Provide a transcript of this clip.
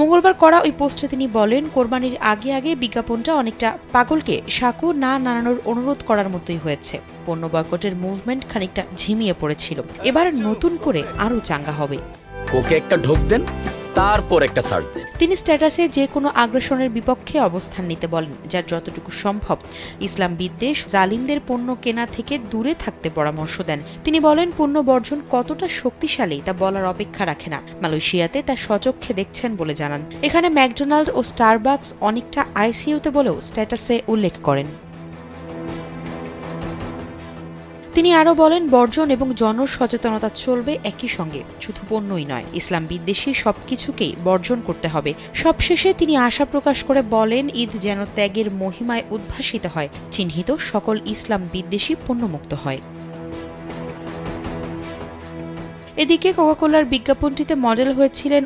মঙ্গলবার করা ওই পোস্টে তিনি বলেন, কোরবানির আগে আগে বিজ্ঞাপনটা অনেকটা পাগলকে সাঁকো না নাড়ানোর অনুরোধ করার মতোই হয়েছে। পণ্য বয়কটের মুভমেন্ট খানিকটা ঝিমিয়ে পড়েছিল, এবার নতুন করে আরও চাঙ্গা হবে। ওকে একটা ঢোক দেন, তারপর একটা সার্চ দেন। তিনি স্ট্যাটাসে যে কোনো আগ্রাসনের বিপক্ষে অবস্থান নিতে বলেন, যার যতটুকু সম্ভব ইসলাম বিদ্বেষ, জালিমদের পণ্য কেনা থেকে দূরে থাকতে পরামর্শ দেন। তিনি বলেন, পণ্য বর্জন কতটা শক্তিশালী তা বলার অপেক্ষা রাখে না। মালয়েশিয়াতে তা স্বচক্ষে দেখছেন বলে জানান। এখানে ম্যাকডোনাল্ড ও স্টারবাকস অনেকটা আইসিইউতে বলেও স্ট্যাটাসে উল্লেখ করেন। তিনি আরও বলেন, বর্জন এবং জনসচেতনতা চলবে একই সঙ্গে, শুধু পণ্যই নয়, ইসলাম বিদ্বেষী সবকিছুকেই বর্জন করতে হবে। সবশেষে তিনি আশা প্রকাশ করে বলেন, ঈদ যেন ত্যাগের মহিমায় উদ্ভাসিত হয়, চিহ্নিত সকল ইসলাম বিদ্বেষী পণ্যমুক্ত হয়। এদিকে কোকাকোলার বিজ্ঞাপনটিতে মডেল হয়েছিলেন